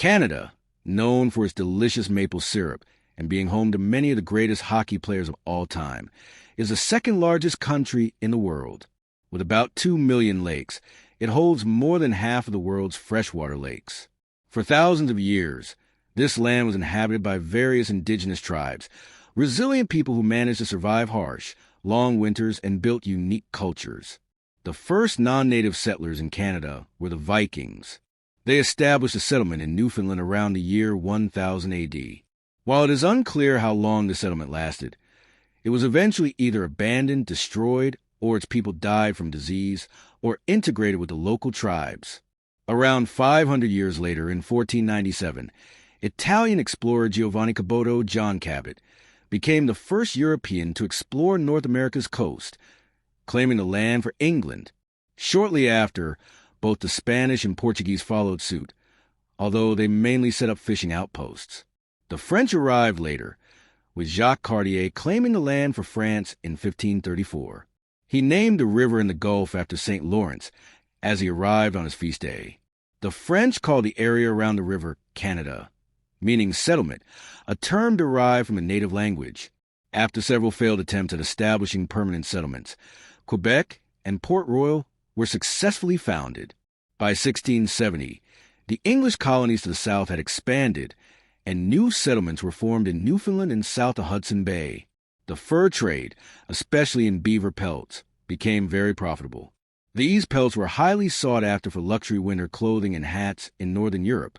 Canada, known for its delicious maple syrup and being home to many of the greatest hockey players of all time, is the second largest country in the world. With about 2 million lakes, it holds more than half of the world's freshwater lakes. For thousands of years, this land was inhabited by various indigenous tribes, resilient people who managed to survive harsh, long winters and built unique cultures. The first non-native settlers in Canada were the Vikings. They established a settlement in Newfoundland around the year 1000 AD. While it is unclear how long the settlement lasted, it was eventually either abandoned, destroyed, or its people died from disease, or integrated with the local tribes. Around 500 years later, in 1497, Italian explorer Giovanni Caboto John Cabot became the first European to explore North America's coast, claiming the land for England. Shortly after, both the Spanish and Portuguese followed suit, although they mainly set up fishing outposts. The French arrived later, with Jacques Cartier claiming the land for France in 1534. He named a river in the Gulf after St. Lawrence as he arrived on his feast day. The French called the area around the river Canada, meaning settlement, a term derived from a native language. After several failed attempts at establishing permanent settlements, Quebec and Port Royal were successfully founded. By 1670, the English colonies to the south had expanded, and new settlements were formed in Newfoundland and south of Hudson Bay. The fur trade, especially in beaver pelts, became very profitable. These pelts were highly sought after for luxury winter clothing and hats in northern Europe,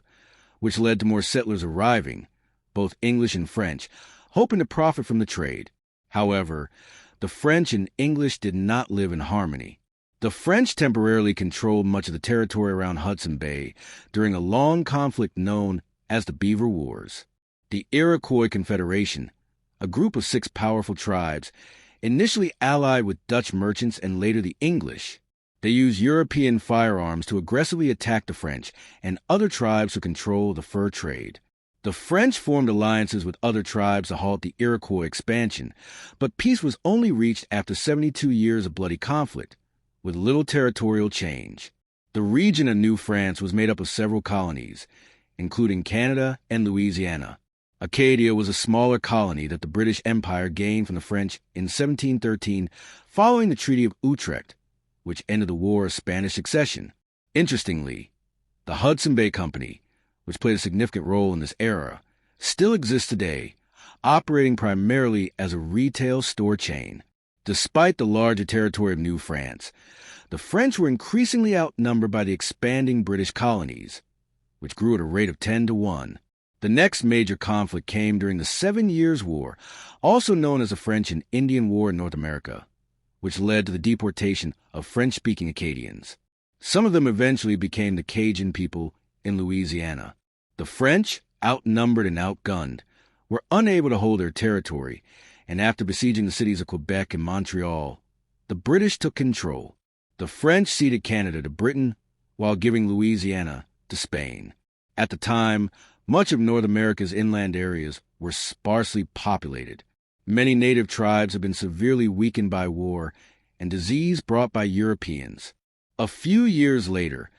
which led to more settlers arriving, both English and French, hoping to profit from the trade. However, the French and English did not live in harmony. The French temporarily controlled much of the territory around Hudson Bay during a long conflict known as the Beaver Wars. The Iroquois Confederation, a group of 6 powerful tribes, initially allied with Dutch merchants and later the English. They used European firearms to aggressively attack the French and other tribes to control the fur trade. The French formed alliances with other tribes to halt the Iroquois expansion, but peace was only reached after 72 years of bloody conflict, with little territorial change. The region of New France was made up of several colonies, including Canada and Louisiana. Acadia was a smaller colony that the British Empire gained from the French in 1713 following the Treaty of Utrecht, which ended the War of Spanish Succession. Interestingly, the Hudson Bay Company, which played a significant role in this era, still exists today, operating primarily as a retail store chain. Despite the larger territory of New France, the French were increasingly outnumbered by the expanding British colonies, which grew at a rate of 10 to 1. The next major conflict came during the 7 Years' War, also known as the French and Indian War in North America, which led to the deportation of French-speaking Acadians. Some of them eventually became the Cajun people in Louisiana. The French, outnumbered and outgunned, were unable to hold their territory, and after besieging the cities of Quebec and Montreal, the British took control. The French ceded Canada to Britain while giving Louisiana to Spain. At the time, much of North America's inland areas were sparsely populated. Many native tribes had been severely weakened by war and disease brought by Europeans. A few years later,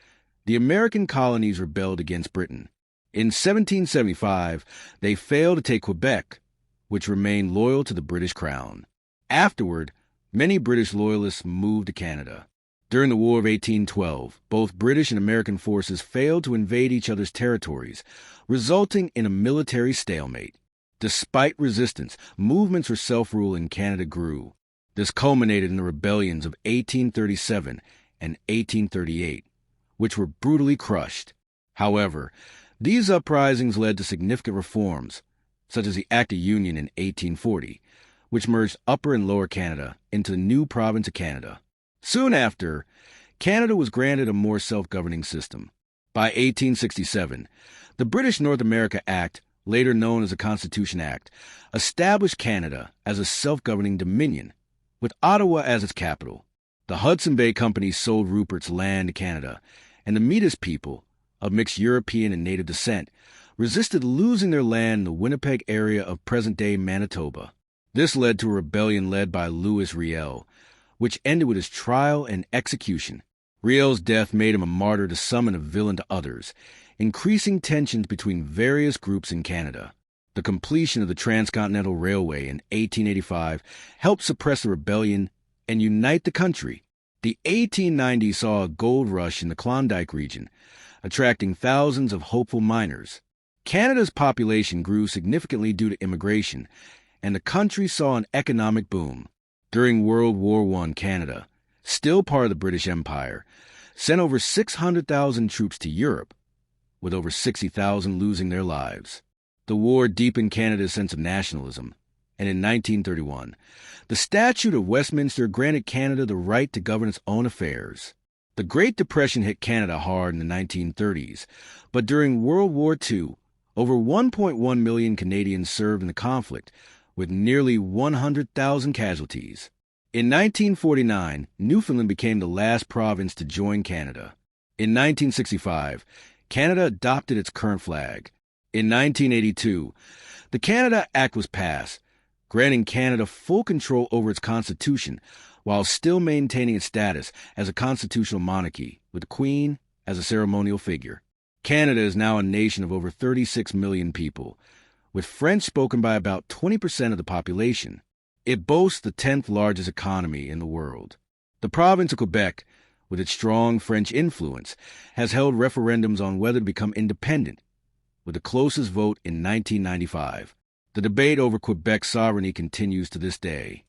the American colonies rebelled against Britain. In 1775, they failed to take Quebec, which remained loyal to the British Crown. Afterward, many British loyalists moved to Canada. During the War of 1812, both British and American forces failed to invade each other's territories, resulting in a military stalemate. Despite resistance, movements for self-rule in Canada grew. This culminated in the rebellions of 1837 and 1838, which were brutally crushed. However, these uprisings led to significant reforms, such as the Act of Union in 1840, which merged Upper and Lower Canada into the new province of Canada. Soon after, Canada was granted a more self-governing system. By 1867, the British North America Act, later known as the Constitution Act, established Canada as a self-governing dominion, with Ottawa as its capital. The Hudson Bay Company sold Rupert's land to Canada, and the Metis people, of mixed European and native descent, resisted losing their land in the Winnipeg area of present-day Manitoba. This led to a rebellion led by Louis Riel, which ended with his trial and execution. Riel's death made him a martyr to some and a villain to others, increasing tensions between various groups in Canada. The completion of the Transcontinental Railway in 1885 helped suppress the rebellion and unite the country. The 1890s saw a gold rush in the Klondike region, attracting thousands of hopeful miners. Canada's population grew significantly due to immigration, and the country saw an economic boom. During World War I, Canada, still part of the British Empire, sent over 600,000 troops to Europe, with over 60,000 losing their lives. The war deepened Canada's sense of nationalism, and in 1931, the Statute of Westminster granted Canada the right to govern its own affairs. The Great Depression hit Canada hard in the 1930s, but during World War II, over 1.1 million Canadians served in the conflict, with nearly 100,000 casualties. In 1949, Newfoundland became the last province to join Canada. In 1965, Canada adopted its current flag. In 1982, the Canada Act was passed, granting Canada full control over its constitution while still maintaining its status as a constitutional monarchy, with the Queen as a ceremonial figure. Canada is now a nation of over 36 million people, with French spoken by about 20% of the population. It boasts the 10th largest economy in the world. The province of Quebec, with its strong French influence, has held referendums on whether to become independent, with the closest vote in 1995. The debate over Quebec's sovereignty continues to this day.